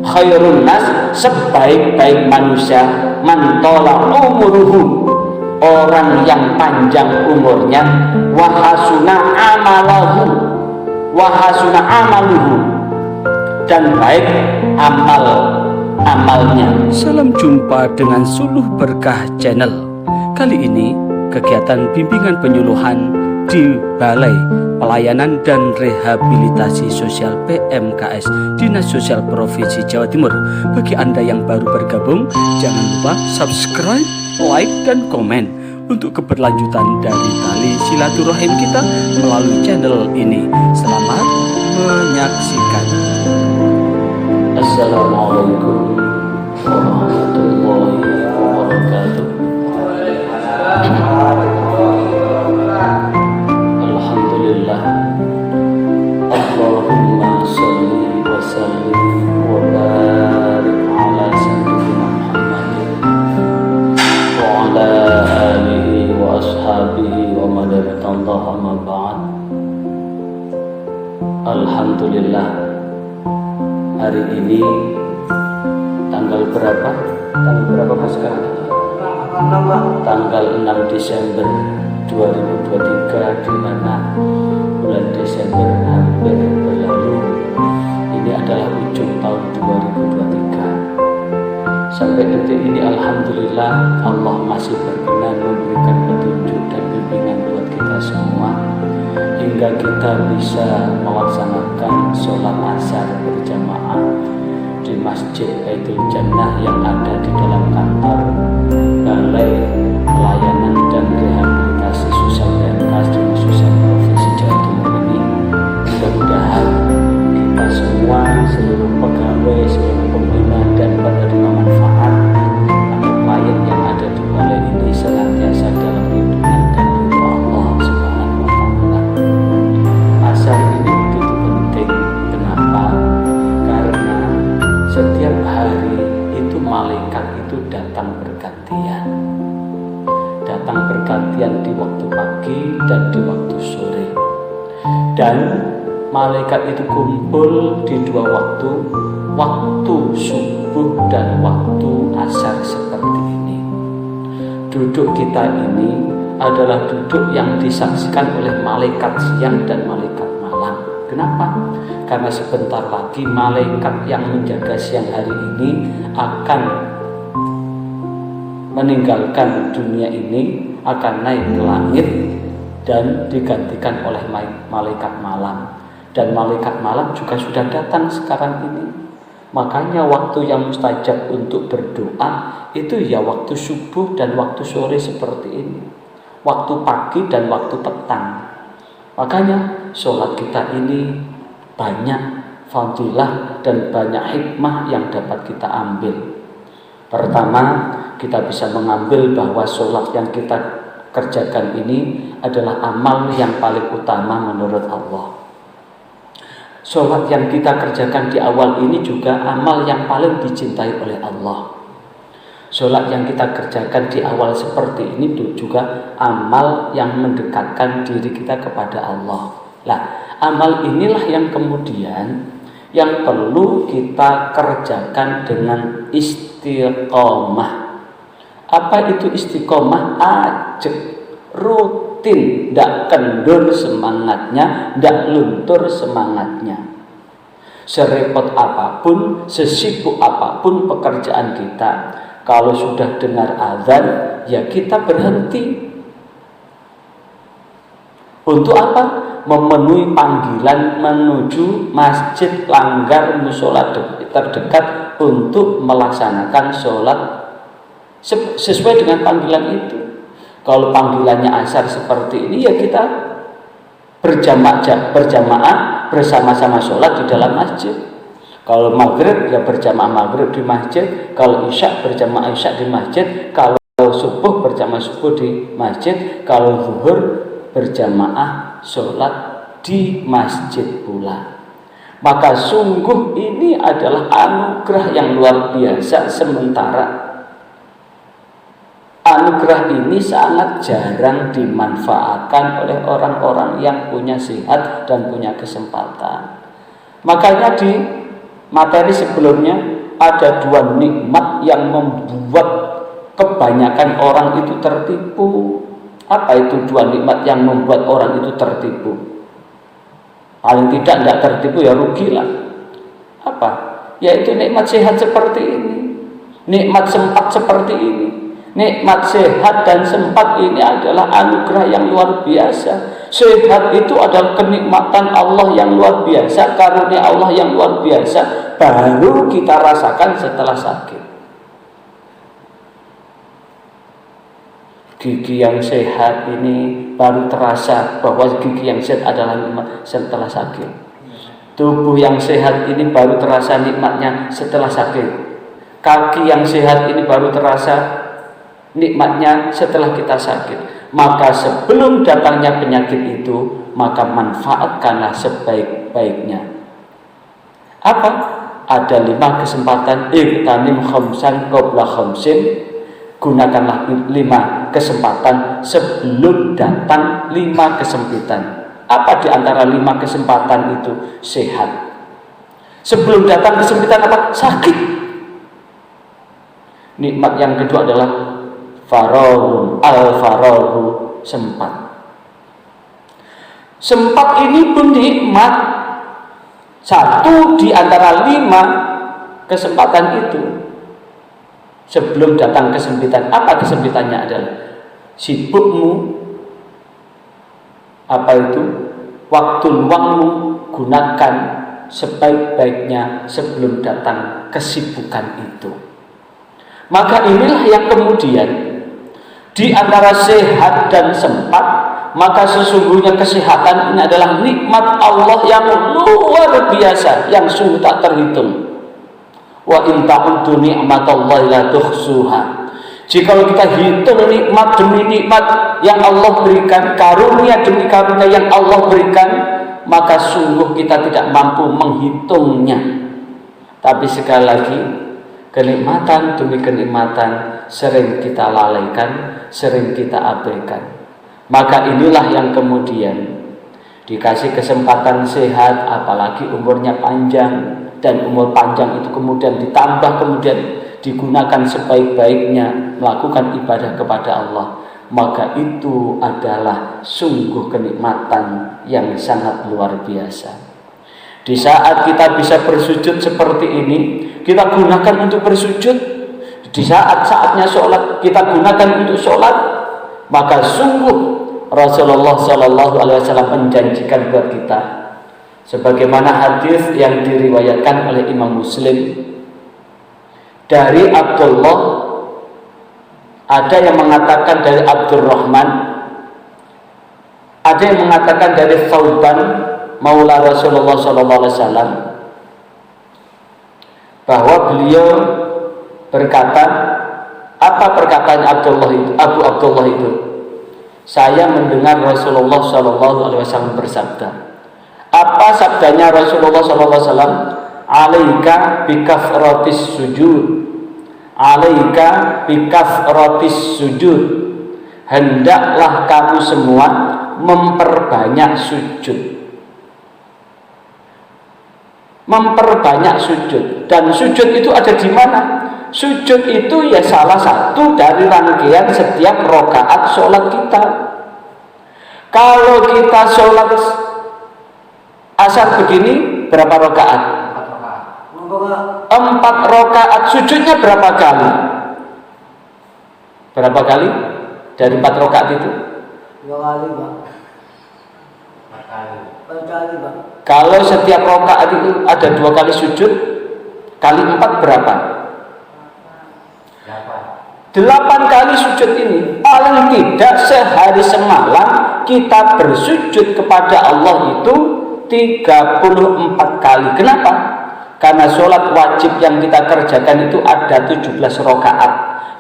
Khairun nas, sebaik-baik manusia, man tola umuruhu, orang yang panjang umurnya, wahasuna amalahu, wahasuna amaluhu, dan baik amalnya. Salam jumpa dengan Suluh Berkah Channel. Kali ini kegiatan bimbingan penyuluhan di Balai Pelayanan dan Rehabilitasi Sosial PMKS Dinas Sosial Provinsi Jawa Timur. Bagi Anda yang baru bergabung, jangan lupa subscribe, like, dan komen untuk keberlanjutan dari tali silaturahim kita melalui channel ini. Selamat menyaksikan. Assalamualaikum warahmatullahi wabarakatuh. Alhamdulillah, Allahumma sholli wa sallim wa barik ala sayyidina Muhammadin wa ala alihi wa ashabihi wa man tabi'ahum amma ba'd. Alhamdulillah, hari ini tanggal berapa? Tanggal berapa Mas sekarang? Tanggal 6 Desember 2023, di mana bulan Desember hampir berlalu. Ini adalah ujung tahun 2023. Sampai detik ini alhamdulillah Allah masih berkenan memberikan petunjuk dan bimbingan buat kita semua, hingga kita bisa melaksanakan sholat asar berjamaah di Masjid Baitul Jannah yang ada di dalam kantor Balai Pelayanan dan Rehabilitasi Sosial PMKS Dinas Sosial Provinsi Jawa Timur ini. Mudah-mudahan kita semua, seluruh pegawai, seluruh pembina dan penerima manfaat atau klien yang ada di balai ini senantiasa dalam lindungan dan ridho Allah Subhanahu wa Ta'ala. Asar ini begitu penting. Kenapa? Karena setiap hari itu malaikat itu datang bergantian. Datang bergantian di waktu pagi dan di waktu sore. Dan malaikat itu kumpul di dua waktu, waktu subuh dan waktu asar seperti ini. Duduk kita ini adalah duduk yang disaksikan oleh malaikat siang dan malaikat malam. Kenapa? Karena sebentar lagi malaikat yang menjaga siang hari ini akan meninggalkan dunia ini, akan naik ke langit dan digantikan oleh malaikat malam. Dan malaikat malam juga sudah datang sekarang ini. Makanya waktu yang mustajab untuk berdoa itu ya waktu subuh dan waktu sore seperti ini, waktu pagi dan waktu petang. Makanya sholat kita ini banyak fadilah dan banyak hikmah yang dapat kita ambil. Pertama, kita bisa mengambil bahwa sholat yang kita kerjakan ini adalah amal yang paling utama menurut Allah. Sholat yang kita kerjakan di awal ini juga amal yang paling dicintai oleh Allah. Sholat yang kita kerjakan di awal seperti ini juga amal yang mendekatkan diri kita kepada Allah. Nah, amal inilah yang kemudian yang perlu kita kerjakan dengan istiqomah. Apa itu istiqomah? Ajak, rutin, tidak kendur semangatnya, tidak luntur semangatnya. Serepot apapun, sesibuk apapun pekerjaan kita, kalau sudah dengar azan, ya kita berhenti. Untuk apa? Memenuhi panggilan menuju masjid langgar musola terdekat untuk melaksanakan sholat sesuai dengan panggilan itu. Kalau panggilannya asar seperti ini, ya kita berjamaah bersama-sama sholat di dalam masjid. Kalau maghrib ya berjamaah maghrib di masjid, kalau isya berjamaah isya di masjid, kalau subuh berjamaah subuh di masjid, kalau zuhur berjamaah sholat di masjid pula. Maka sungguh ini adalah anugerah yang luar biasa. Sementara anugerah ini sangat jarang dimanfaatkan oleh orang-orang yang punya sehat dan punya kesempatan. Makanya materi sebelumnya ada dua nikmat yang membuat kebanyakan orang itu tertipu. Apa itu dua nikmat yang membuat orang itu tertipu? Paling tidak tertipu ya rugilah. Apa? Yaitu nikmat sehat seperti ini, nikmat sempat seperti ini. Nikmat sehat dan sempat ini adalah anugerah yang luar biasa. Sehat itu adalah kenikmatan Allah yang luar biasa, karunia Allah yang luar biasa, baru kita rasakan setelah sakit. Gigi yang sehat ini baru terasa bahwa gigi yang sehat adalah nikmat setelah sakit. Tubuh yang sehat ini baru terasa nikmatnya setelah sakit. Kaki yang sehat ini baru terasa nikmatnya setelah kita sakit. Maka sebelum datangnya penyakit itu, maka manfaatkanlah sebaik-baiknya. Apa? Ada 5 kesempatan. Ightanim khamsan qabla khamsin. Gunakanlah 5 kesempatan sebelum datang 5 kesempitan. Apa di antara 5 kesempatan itu? Sehat. Sebelum datang kesempitan apa? Sakit. Nikmat yang kedua adalah farahun al-farahu, sempat. Sempat ini pun nikmat. Satu di antara 5 kesempatan itu. Sebelum datang kesempitan. Apa kesempitannya adalah sibukmu. Apa itu? Waktu luangmu gunakan sebaik-baiknya sebelum datang kesibukan itu. Maka inilah yang kemudian di antara sehat dan sempat, maka sesungguhnya kesehatan ini adalah nikmat Allah yang luar biasa, yang sungguh tak terhitung. Wa in ta'uddu ni'matallahi la tuhsuha. Jika kita hitung nikmat demi nikmat yang Allah berikan, karunia demi karunia yang Allah berikan, maka sungguh kita tidak mampu menghitungnya. Tapi sekali lagi, kenikmatan demi kenikmatan sering kita lalaikan, sering kita abaikan. Maka inilah yang kemudian dikasih kesempatan sehat, apalagi umurnya panjang. Dan umur panjang itu kemudian ditambah, kemudian digunakan sebaik-baiknya melakukan ibadah kepada Allah, maka itu adalah sungguh kenikmatan yang sangat luar biasa. Di saat kita bisa bersujud seperti ini, kita gunakan untuk bersujud. Di saat-saatnya sholat, kita gunakan untuk sholat. Maka sungguh Rasulullah SAW menjanjikan buat kita, sebagaimana hadis yang diriwayatkan oleh Imam Muslim dari Abdullah, ada yang mengatakan dari Abdurrahman, ada yang mengatakan dari Thauban Maula Rasulullah SAW, bahwa beliau berkata, apa perkataan Abu Abdullah itu? Saya mendengar Rasulullah SAW bersabda. Apa sabdanya Rasulullah SAW? Alaika bikafratis sujud. Alaika bikafratis sujud. Hendaklah kamu semua memperbanyak sujud. Memperbanyak sujud. Dan sujud itu ada di mana? Sujud itu ya salah satu dari rangkaian setiap rakaat sholat kita. Kalau kita sholat asar begini, berapa rakaat? 4 rakaat. Sujudnya berapa kali? Berapa kali? Dari 4 rakaat itu? 2 kali, Pak. 4 kali, Pak. Kalau setiap rakaat itu ada 2 kali sujud, kali 4 berapa? 8 kali sujud ini. Paling tidak sehari semalam kita bersujud kepada Allah itu 34 kali. Kenapa? Karena sholat wajib yang kita kerjakan itu ada 17 rakaat.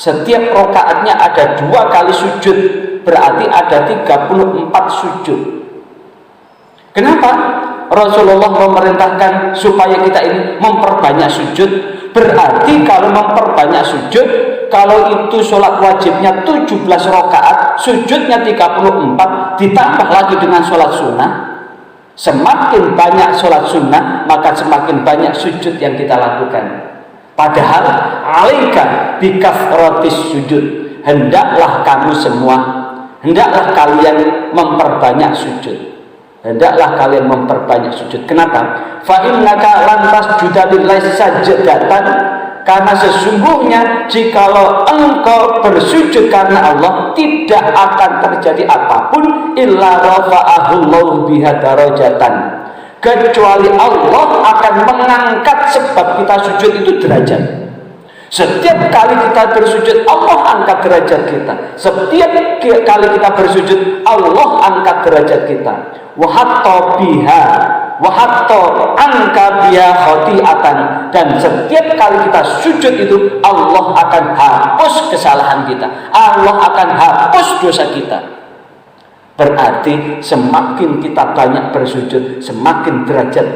Setiap rakaatnya ada 2 kali sujud, berarti ada 34 sujud. Kenapa? Rasulullah memerintahkan supaya kita ini memperbanyak sujud. Berarti kalau memperbanyak sujud, kalau itu sholat wajibnya 17 rakaat, sujudnya 34, ditambah lagi dengan sholat sunnah, Semakin banyak sholat sunnah, maka semakin banyak sujud yang kita lakukan. Padahal alaika bikafratis sujud, hendaklah kamu semua, hendaklah kalian memperbanyak sujud. Hendaklah kalian memperbanyak sujud. Kenapa? Fa innaka lantas judalillahi sajadatan, karena sesungguhnya jikalau engkau bersujud karena Allah, tidak akan terjadi apapun illa rafa'ahullahu biha darajatan, kecuali Allah akan mengangkat sebab kita sujud itu derajat. Setiap kali kita bersujud, Allah angkat derajat kita. Setiap kali kita bersujud, Allah angkat derajat kita. Wa hatta biha, wa hatta angka biha khati'atan, dan setiap kali kita sujud itu Allah akan hapus kesalahan kita. Allah akan hapus dosa kita. Berarti semakin kita banyak bersujud, semakin derajat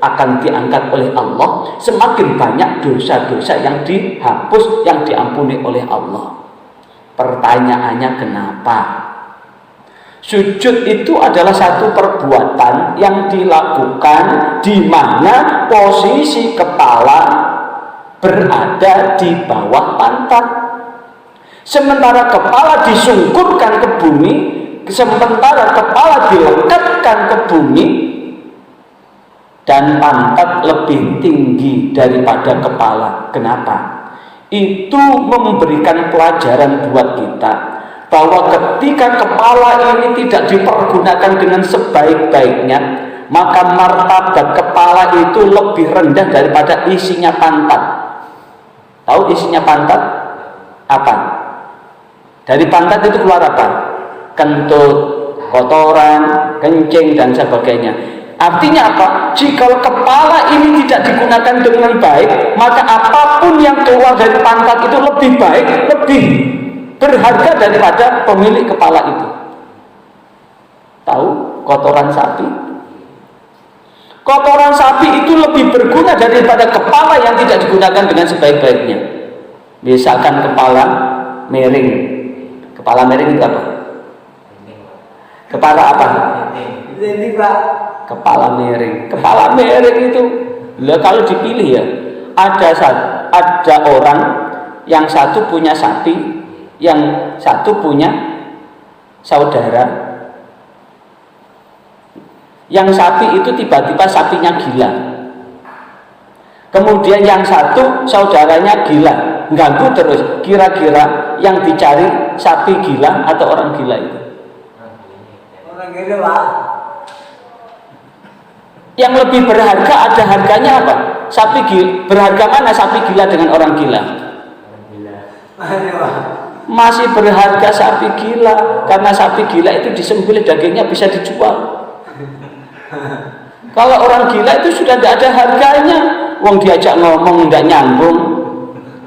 akan diangkat oleh Allah, semakin banyak dosa-dosa yang dihapus, yang diampuni oleh Allah. Pertanyaannya, kenapa? Sujud itu adalah satu perbuatan yang dilakukan di mana posisi kepala berada di bawah pantat, sementara kepala disungkurkan ke bumi, sementara kepala dilekatkan ke bumi, dan pantat lebih tinggi daripada kepala. Kenapa? Itu memberikan pelajaran buat kita bahwa ketika kepala ini tidak dipergunakan dengan sebaik-baiknya, maka martabat kepala itu lebih rendah daripada isinya pantat. Tahu isinya pantat? Apa? Dari pantat itu keluar apa? Kentut, kotoran, kencing, dan sebagainya. Artinya apa? Jika kepala ini tidak digunakan dengan baik, maka apapun yang keluar dari pantat itu lebih baik, lebih berharga daripada pemilik kepala itu. Tahu kotoran sapi? Kotoran sapi itu lebih berguna daripada kepala yang tidak digunakan dengan sebaik-baiknya. Misalkan kepala miring. Kepala miring itu apa? Kepala apa? Kepala miring. Kepala miring itu, kalau dipilih ya, ada orang yang satu punya sapi, yang satu punya saudara. Yang sapi itu tiba-tiba sapinya gila. Kemudian yang satu saudaranya gila, ganggu terus. Kira-kira yang dicari sapi gila atau orang gila itu? Orang gila, Pak. Yang lebih berharga, ada harganya apa? Sapi gila. Berharga mana sapi gila dengan orang gila? Masih berharga sapi gila, karena sapi gila itu disembelih, dagingnya bisa dijual. Kalau orang gila itu sudah tidak ada harganya. Wong diajak ngomong tidak nyambung,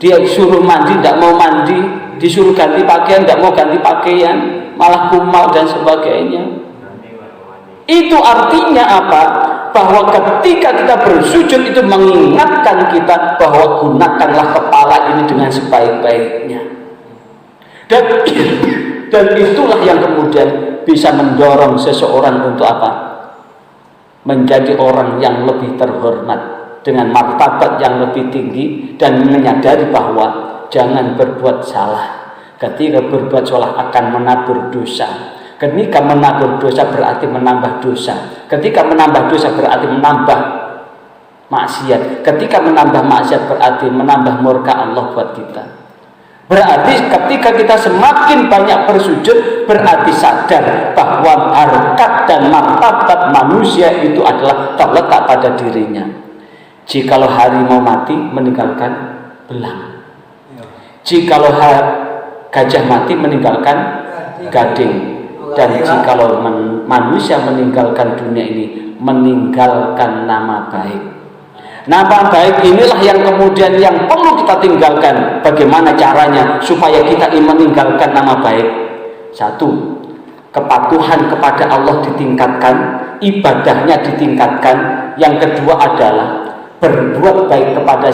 dia suruh mandi tidak mau mandi, disuruh ganti pakaian tidak mau ganti pakaian, malah kumal dan sebagainya. Itu artinya apa? Bahwa ketika kita bersujud itu mengingatkan kita bahwa gunakanlah kepala ini dengan sebaik-baiknya. Dan itulah yang kemudian bisa mendorong seseorang untuk apa? Menjadi orang yang lebih terhormat, dengan martabat yang lebih tinggi, dan menyadari bahwa jangan berbuat salah. Ketika berbuat salah akan menabur dosa. Ketika menabur dosa berarti menambah dosa. Ketika menambah dosa berarti menambah maksiat. Ketika menambah maksiat berarti menambah murka Allah buat kita. Berarti ketika kita semakin banyak bersujud, berarti sadar bahwa harkat dan martabat manusia itu adalah terletak pada dirinya. Jikalau harimau mati, meninggalkan belang. Jikalau gajah mati, meninggalkan gading. Dan jikalau manusia meninggalkan dunia ini, meninggalkan nama baik. Nama baik inilah yang kemudian yang perlu kita tinggalkan. Bagaimana caranya supaya kita meninggalkan nama baik? Satu, kepatuhan kepada Allah ditingkatkan, ibadahnya ditingkatkan. Yang kedua adalah berbuat baik kepada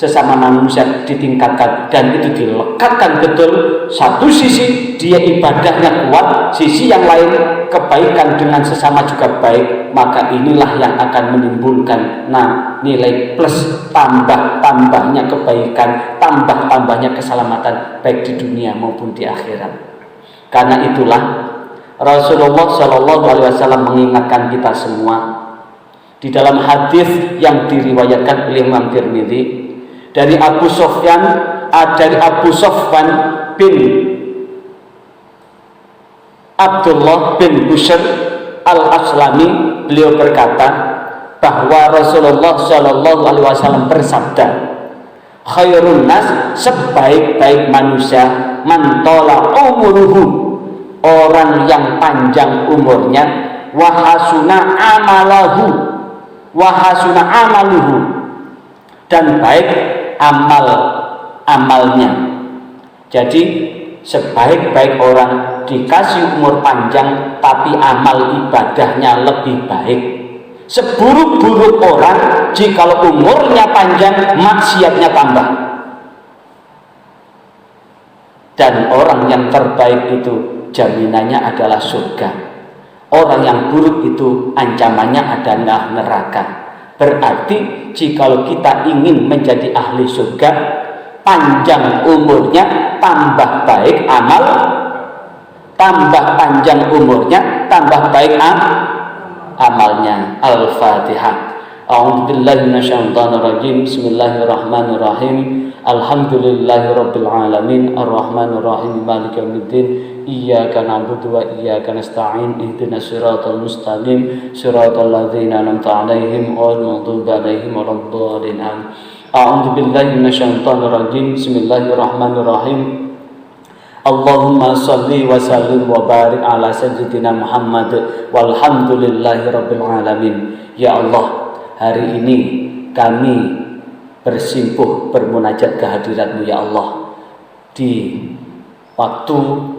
sesama manusia ditingkatkan dan itu dilekatkan betul. Satu sisi dia ibadahnya kuat, sisi yang lain kebaikan dengan sesama juga baik, maka inilah yang akan menimbulkan nilai plus, tambahnya kebaikan, tambahnya keselamatan baik di dunia maupun di akhirat. Karena itulah Rasulullah Shallallahu Alaihi Wasallam mengingatkan kita semua di dalam hadis yang diriwayatkan oleh Imam Tirmidzi dari Abu Sofyan bin Abdullah bin Bushr al-Aslami, beliau berkata bahwa Rasulullah Shallallahu Alaihi Wasallam bersabda, khairun nas, sebaik-baik manusia, man tola umuruhu, orang yang panjang umurnya, wahasuna amaluhu, dan baik amalnya. Jadi sebaik-baik orang dikasih umur panjang tapi amal ibadahnya lebih baik. Seburuk-buruk orang jikalau umurnya panjang maksiatnya tambah. Dan orang yang terbaik itu jaminannya adalah surga. Orang yang buruk itu ancamannya adalah neraka. Berarti jikalau kita ingin menjadi ahli surga, panjang umurnya tambah baik amal, tambah panjang umurnya tambah baik amalnya. Al-Fatihah. A'udzubillahi minasyaitonirrajim. Bismillahirrahmanirrahim. Alhamdulillahirabbil alamin, arrahmanirrahim, maliki yaumiddin. Iyyaka na'budu wa iyyaka nasta'in. Ihdinas siratal mustaqim, siratal ladzina an'amta 'alaihim ghairil maghdubi 'alaihim waladdallin. A'udzubillahi minasyaitonirrajim. Bismillahirrahmanirrahim. Allahumma shalli wa sallim wa barik ala sayyidina Muhammad walhamdulillahirabbil alamin. Ya Allah, hari ini kami bersimpuh bermunajat kehadirat-Mu ya Allah di waktu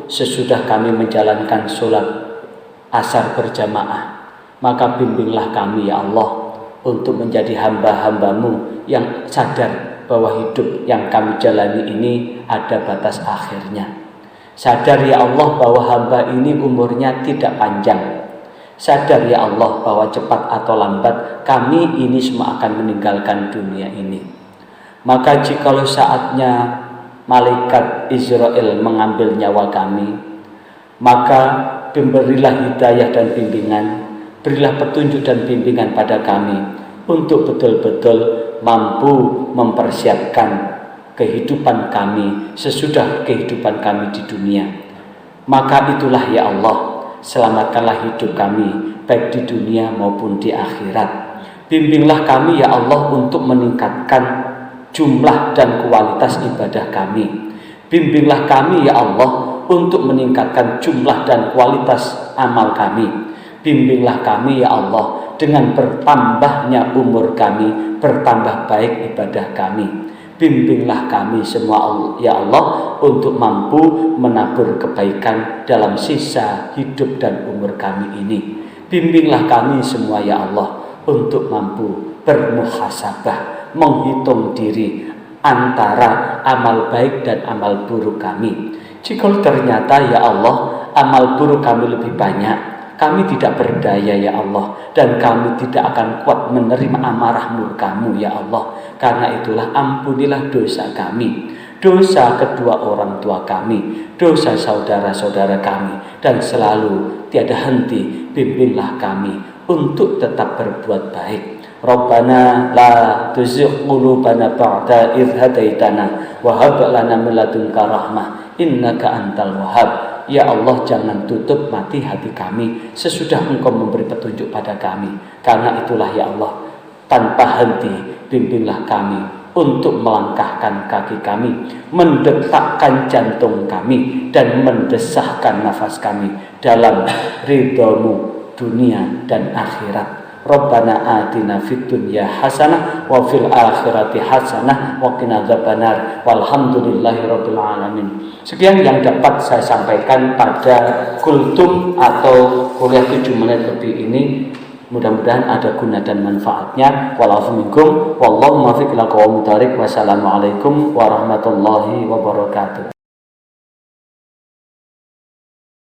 sesudah kami menjalankan sholat asar berjamaah. Maka bimbinglah kami ya Allah untuk menjadi hamba-hamba-Mu yang sadar bahwa hidup yang kami jalani ini ada batas akhirnya. Sadar ya Allah bahwa hamba ini umurnya tidak panjang. Sadar ya Allah bahwa cepat atau lambat kami ini semua akan meninggalkan dunia ini. Maka jikalau saatnya malaikat Israel mengambil nyawa kami, maka berilah hidayah dan bimbingan, berilah petunjuk dan bimbingan pada kami untuk betul-betul mampu mempersiapkan kehidupan kami sesudah kehidupan kami di dunia. Maka itulah ya Allah, selamatkanlah hidup kami baik di dunia maupun di akhirat. Bimbinglah kami ya Allah untuk meningkatkan jumlah dan kualitas ibadah kami. Bimbinglah kami ya Allah untuk meningkatkan jumlah dan kualitas amal kami. Bimbinglah kami ya Allah dengan bertambahnya umur kami, bertambah baik ibadah kami. Bimbinglah kami semua ya Allah untuk mampu menabur kebaikan dalam sisa hidup dan umur kami ini. Bimbinglah kami semua ya Allah untuk mampu bermuhasabah, menghitung diri antara amal baik dan amal buruk kami. Jika ternyata ya Allah amal buruk kami lebih banyak, kami tidak berdaya ya Allah, dan kami tidak akan kuat menerima amarah murka-Mu ya Allah. Karena itulah ampunilah dosa kami, dosa kedua orang tua kami, dosa saudara-saudara kami, dan selalu tiada henti bimbinglah kami untuk tetap berbuat baik. Rabbana la tuzigh qulubana ba'da idh hadaitana wa hab lana min ladunka rahmah innaka antal wahhab. Ya Allah, jangan tutup mati hati kami sesudah Engkau memberi petunjuk pada kami. Karena itulah ya Allah, tanpa henti bimbinglah kami untuk melangkahkan kaki kami, mendetakkan jantung kami, dan mendesahkan nafas kami dalam ridho-Mu dunia dan akhirat. Rabbana atina fid dunya hasanah wa fil akhirati hasanah wa qina adzabannar walhamdulillahirabbil alamin. Sekian yang dapat saya sampaikan pada kultum atau kuliah 7 menit lebih ini. Mudah-mudahan ada guna dan manfaatnya. Walafu minkum wallahu muwaffiq ila aqwamit thoriq. Wassalamualaikum warahmatullahi wabarakatuh.